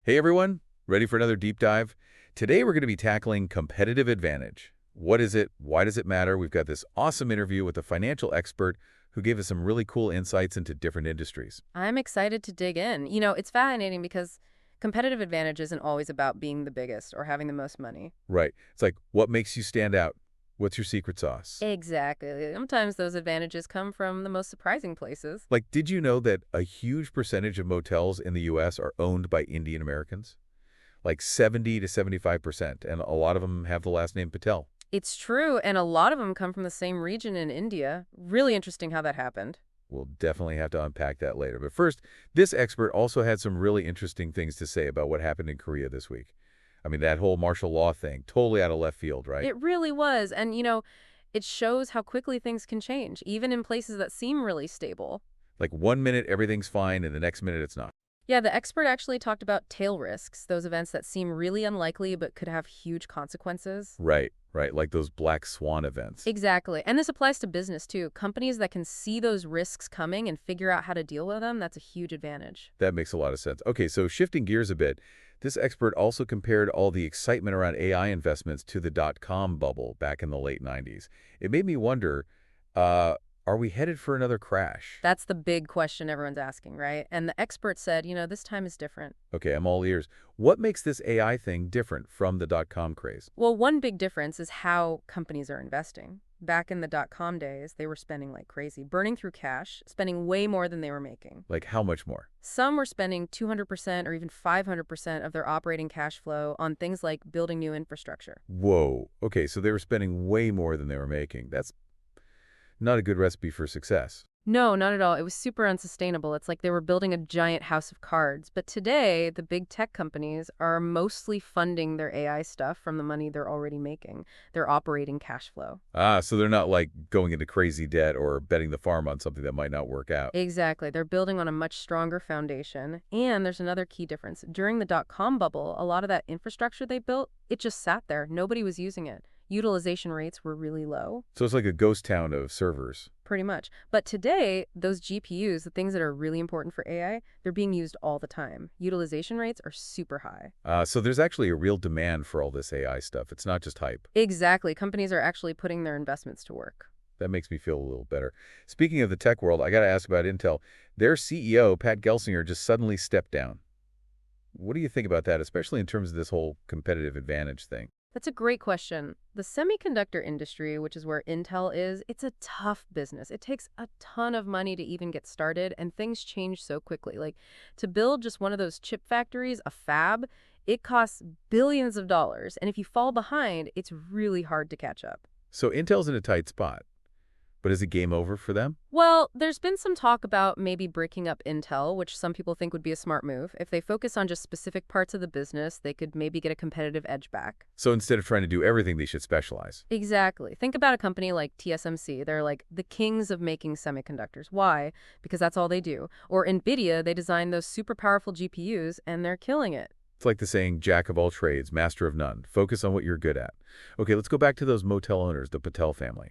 Hey everyone, ready for another deep dive? Today we're going to be tackling competitive advantage. What is it? Why does it matter? We've got this awesome interview with a financial expert who gave us some really cool insights into different industries. I'm excited to dig in. It's fascinating because competitive advantage isn't always about being the biggest or having the most money. Right. It's like, what makes you stand out? What's your secret sauce? Exactly. Sometimes those advantages come from the most surprising places. Like, did you know that a huge percentage of motels in the U.S. are owned by Indian Americans? Like 70 to 75%, and a lot of them have the last name Patel. It's true, and a lot of them come from the same region in India. Really interesting how that happened. We'll definitely have to unpack that later. But first, this expert also had some really interesting things to say about what happened in Korea this week. I mean, that whole martial law thing, totally out of left field, right? It really was, and it shows how quickly things can change, even in places that seem really stable. Like 1 minute everything's fine, and the next minute it's not. Yeah, the expert actually talked about tail risks, those events that seem really unlikely but could have huge consequences. Right, right, like those black swan events. Exactly. And this applies to business, too. Companies that can see those risks coming and figure out how to deal with them, that's a huge advantage. That makes a lot of sense. Okay, so shifting gears a bit, this expert also compared all the excitement around AI investments to the dot-com bubble back in the late 90s. It made me wonder, are we headed for another crash? That's the big question everyone's asking, right? And the expert said, this time is different. Okay, I'm all ears. What makes this AI thing different from the dot-com craze? Well, one big difference is how companies are investing. Back in the dot-com days, they were spending like crazy, burning through cash, spending way more than they were making. Like how much more? Some were spending 200% or even 500% of their operating cash flow on things like building new infrastructure. Whoa. Okay, so they were spending way more than they were making. That's not a good recipe for success. No, not at all. It was super unsustainable. It's like they were building a giant house of cards. But today, the big tech companies are mostly funding their AI stuff from the money they're already making, their operating cash flow. Ah, so they're not like going into crazy debt or betting the farm on something that might not work out. Exactly. They're building on a much stronger foundation. And there's another key difference. During the dot-com bubble, a lot of that infrastructure they built, it just sat there. Nobody was using it. Utilization rates were really low. So it's like a ghost town of servers. Pretty much. But today, those GPUs, the things that are really important for AI, they're being used all the time. Utilization rates are super high. So there's actually a real demand for all this AI stuff. It's not just hype. Exactly. Companies are actually putting their investments to work. That makes me feel a little better. Speaking of the tech world, I got to ask about Intel. Their CEO, Pat Gelsinger, just suddenly stepped down. What do you think about that, especially in terms of this whole competitive advantage thing? That's a great question. The semiconductor industry, which is where Intel is, it's a tough business. It takes a ton of money to even get started, and things change so quickly. Like, to build just one of those chip factories, a fab, it costs billions of dollars. And if you fall behind, it's really hard to catch up. So Intel's in a tight spot. But is it game over for them? Well, there's been some talk about maybe breaking up Intel, which some people think would be a smart move. If they focus on just specific parts of the business, they could maybe get a competitive edge back. So instead of trying to do everything, they should specialize. Exactly. Think about a company like TSMC. They're like the kings of making semiconductors. Why? Because that's all they do. Or NVIDIA, they design those super powerful GPUs, and they're killing it. It's like the saying, jack of all trades, master of none. Focus on what you're good at. Okay, let's go back to those motel owners, the Patel family.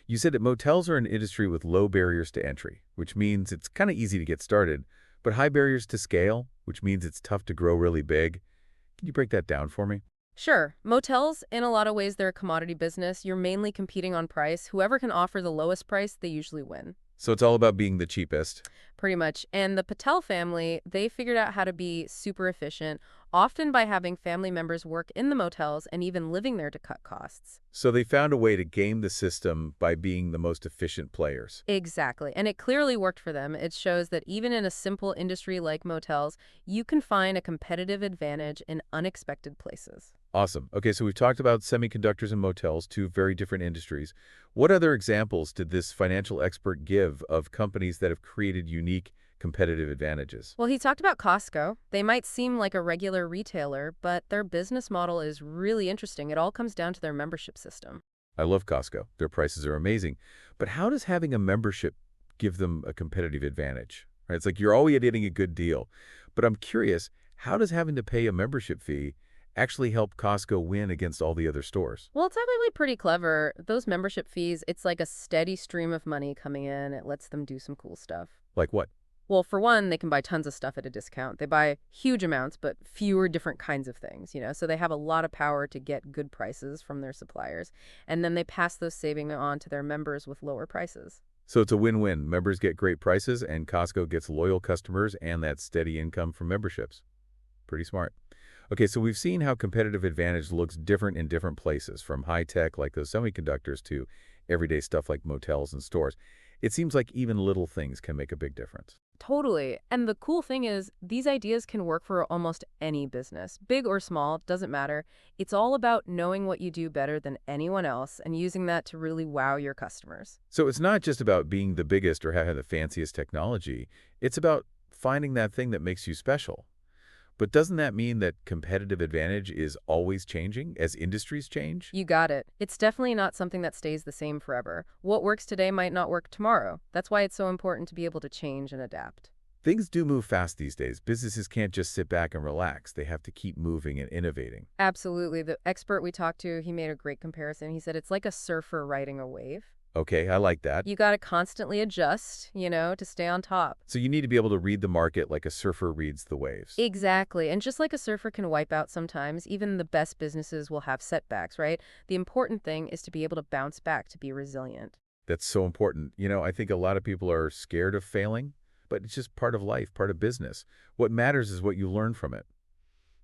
You said that motels are an industry with low barriers to entry, which means it's kind of easy to get started, but high barriers to scale, which means it's tough to grow really big. Can you break that down for me? Sure. Motels, in a lot of ways, they're a commodity business. You're mainly competing on price. Whoever can offer the lowest price, they usually win. So it's all about being the cheapest. Pretty much. And the Patel family, they figured out how to be super efficient, often by having family members work in the motels and even living there to cut costs. So they found a way to game the system by being the most efficient players. Exactly. And it clearly worked for them. It shows that even in a simple industry like motels, you can find a competitive advantage in unexpected places. Awesome. Okay, so we've talked about semiconductors and motels, two very different industries. What other examples did this financial expert give of companies that have created unique competitive advantages? Well, he talked about Costco. They might seem like a regular retailer, but their business model is really interesting. It all comes down to their membership system. I love Costco. Their prices are amazing. But how does having a membership give them a competitive advantage? Right? It's like you're always getting a good deal. But I'm curious, how does having to pay a membership fee actually help Costco win against all the other stores? Well, it's actually pretty clever. Those membership fees, it's like a steady stream of money coming in. It lets them do some cool stuff. Like what? Well, for one, they can buy tons of stuff at a discount. They buy huge amounts, but fewer different kinds of things, so they have a lot of power to get good prices from their suppliers. And then they pass those savings on to their members with lower prices. So it's a win-win. Members get great prices, and Costco gets loyal customers and that steady income from memberships. Pretty smart. Okay, so we've seen how competitive advantage looks different in different places, from high-tech like those semiconductors to everyday stuff like motels and stores. It seems like even little things can make a big difference. Totally. And the cool thing is, these ideas can work for almost any business. Big or small, doesn't matter. It's all about knowing what you do better than anyone else and using that to really wow your customers. So it's not just about being the biggest or having the fanciest technology. It's about finding that thing that makes you special. But doesn't that mean that competitive advantage is always changing as industries change? You got it. It's definitely not something that stays the same forever. What works today might not work tomorrow. That's why it's so important to be able to change and adapt. Things do move fast these days. Businesses can't just sit back and relax. They have to keep moving and innovating. Absolutely. The expert we talked to, he made a great comparison. He said it's like a surfer riding a wave. Okay, I like that. You got to constantly adjust, to stay on top. So you need to be able to read the market like a surfer reads the waves. Exactly. And just like a surfer can wipe out sometimes, even the best businesses will have setbacks, right? The important thing is to be able to bounce back, to be resilient. That's so important. I think a lot of people are scared of failing, but it's just part of life, part of business. What matters is what you learn from it.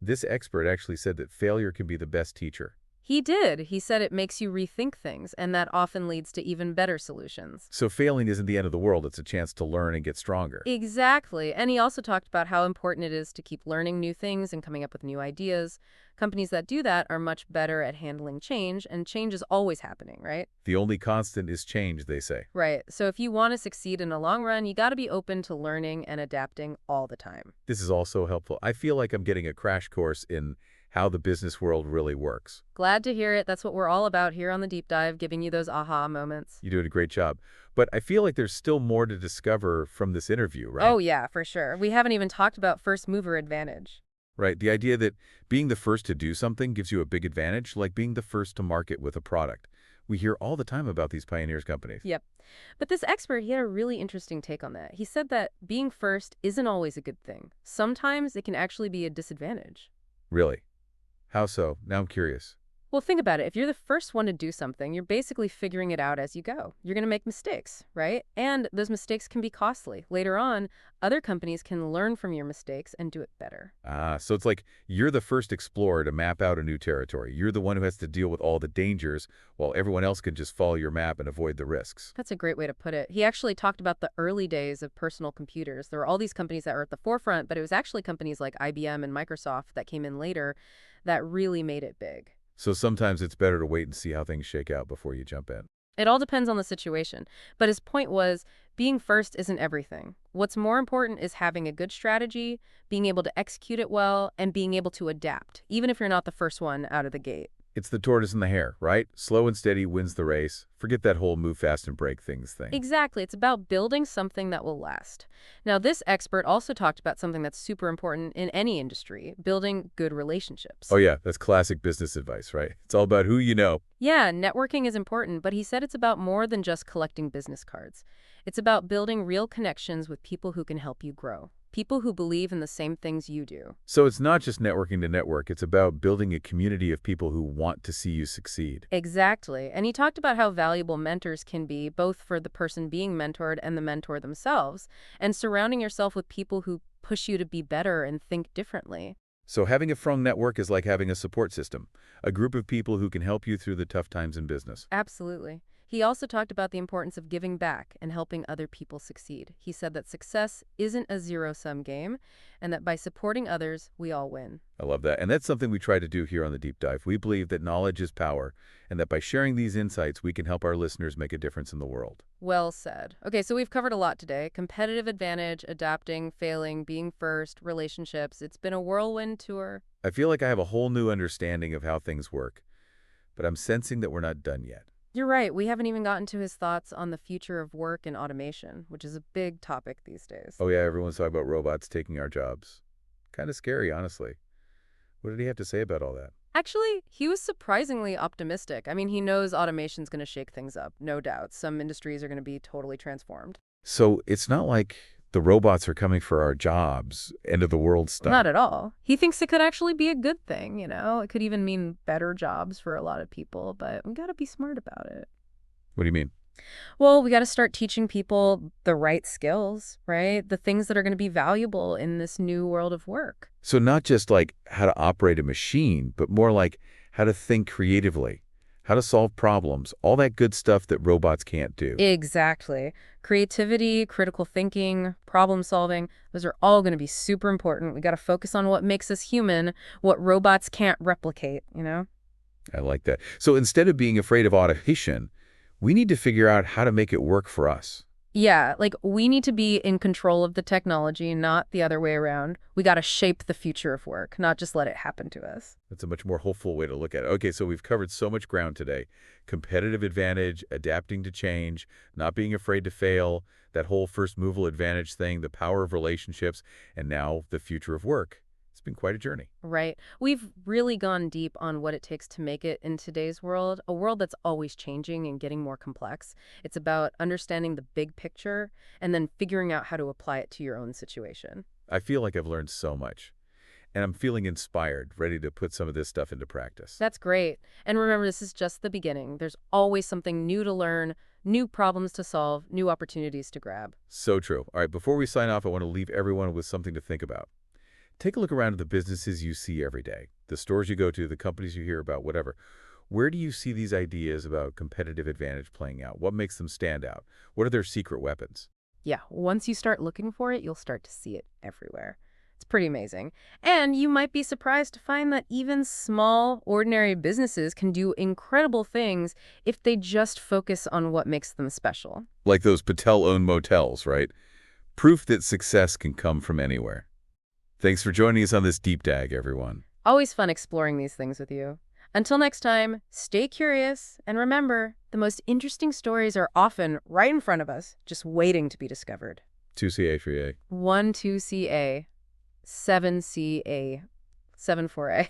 This expert actually said that failure can be the best teacher. He did. He said it makes you rethink things, and that often leads to even better solutions. So failing isn't the end of the world. It's a chance to learn and get stronger. Exactly. And he also talked about how important it is to keep learning new things and coming up with new ideas. Companies that do that are much better at handling change, and change is always happening, right? The only constant is change, they say. Right. So if you want to succeed in the long run, you got to be open to learning and adapting all the time. This is also helpful. I feel like I'm getting a crash course in how the business world really works. Glad to hear it. That's what we're all about here on The Deep Dive, giving you those aha moments. You're doing a great job. But I feel like there's still more to discover from this interview, right? Oh, yeah, for sure. We haven't even talked about first mover advantage. Right. The idea that being the first to do something gives you a big advantage, like being the first to market with a product. We hear all the time about these pioneers companies. Yep. But this expert, he had a really interesting take on that. He said that being first isn't always a good thing. Sometimes it can actually be a disadvantage. Really? How so? Now I'm curious. Well, think about it. If you're the first one to do something, you're basically figuring it out as you go. You're going to make mistakes, right? And those mistakes can be costly. Later on, other companies can learn from your mistakes and do it better. So it's like you're the first explorer to map out a new territory. You're the one who has to deal with all the dangers, while everyone else can just follow your map and avoid the risks. That's a great way to put it. He actually talked about the early days of personal computers. There were all these companies that were at the forefront, but it was actually companies like IBM and Microsoft that came in later that really made it big. So sometimes it's better to wait and see how things shake out before you jump in. It all depends on the situation. But his point was, being first isn't everything. What's more important is having a good strategy, being able to execute it well, and being able to adapt, even if you're not the first one out of the gate. It's the tortoise and the hare, right? Slow and steady wins the race. Forget that whole move fast and break things thing. Exactly. It's about building something that will last. Now, this expert also talked about something that's super important in any industry, building good relationships. Oh yeah, that's classic business advice, right? It's all about who you know. Yeah, networking is important, but he said it's about more than just collecting business cards. It's about building real connections with people who can help you grow. People who believe in the same things you do. So it's not just networking to network, it's about building a community of people who want to see you succeed. Exactly. And he talked about how valuable mentors can be, both for the person being mentored and the mentor themselves, and surrounding yourself with people who push you to be better and think differently. So having a strong network is like having a support system, a group of people who can help you through the tough times in business. Absolutely. He also talked about the importance of giving back and helping other people succeed. He said that success isn't a zero-sum game, and that by supporting others, we all win. I love that. And that's something we try to do here on The Deep Dive. We believe that knowledge is power, and that by sharing these insights, we can help our listeners make a difference in the world. Well said. Okay, so we've covered a lot today. Competitive advantage, adapting, failing, being first, relationships. It's been a whirlwind tour. I feel like I have a whole new understanding of how things work, but I'm sensing that we're not done yet. You're right. We haven't even gotten to his thoughts on the future of work and automation, which is a big topic these days. Oh yeah, everyone's talking about robots taking our jobs. Kind of scary, honestly. What did he have to say about all that? Actually, he was surprisingly optimistic. I mean, he knows automation's going to shake things up, no doubt. Some industries are going to be totally transformed. So it's not like the robots are coming for our jobs, end of the world stuff. Not at all. He thinks it could actually be a good thing, you know? It could even mean better jobs for a lot of people, but we gotta be smart about it. What do you mean? Well, we gotta start teaching people the right skills, right? The things that are gonna be valuable in this new world of work. So not just like how to operate a machine, but more like how to think creatively, how to solve problems, all that good stuff that robots can't do. Exactly. Creativity, critical thinking, problem solving, those are all going to be super important. We got to focus on what makes us human, what robots can't replicate, you know? I like that. So instead of being afraid of automation, we need to figure out how to make it work for us. Yeah, like we need to be in control of the technology, not the other way around. We got to shape the future of work, not just let it happen to us. That's a much more hopeful way to look at it. Okay, so we've covered so much ground today. Competitive advantage, adapting to change, not being afraid to fail, that whole first mover advantage thing, the power of relationships, and now the future of work. It's been quite a journey. Right. We've really gone deep on what it takes to make it in today's world, a world that's always changing and getting more complex. It's about understanding the big picture and then figuring out how to apply it to your own situation. I feel like I've learned so much, and I'm feeling inspired, ready to put some of this stuff into practice. That's great. And remember, this is just the beginning. There's always something new to learn, new problems to solve, new opportunities to grab. So true. All right, before we sign off, I want to leave everyone with something to think about. Take a look around at the businesses you see every day, the stores you go to, the companies you hear about, whatever. Where do you see these ideas about competitive advantage playing out? What makes them stand out? What are their secret weapons? Yeah, once you start looking for it, you'll start to see it everywhere. It's pretty amazing. And you might be surprised to find that even small, ordinary businesses can do incredible things if they just focus on what makes them special. Like those Patel-owned motels, right? Proof that success can come from anywhere. Thanks for joining us on this deep dive, everyone. Always fun exploring these things with you. Until next time, stay curious, and remember, the most interesting stories are often right in front of us, just waiting to be discovered. 2CA, 3A. 1, 2CA, 7CA, 7, 4A.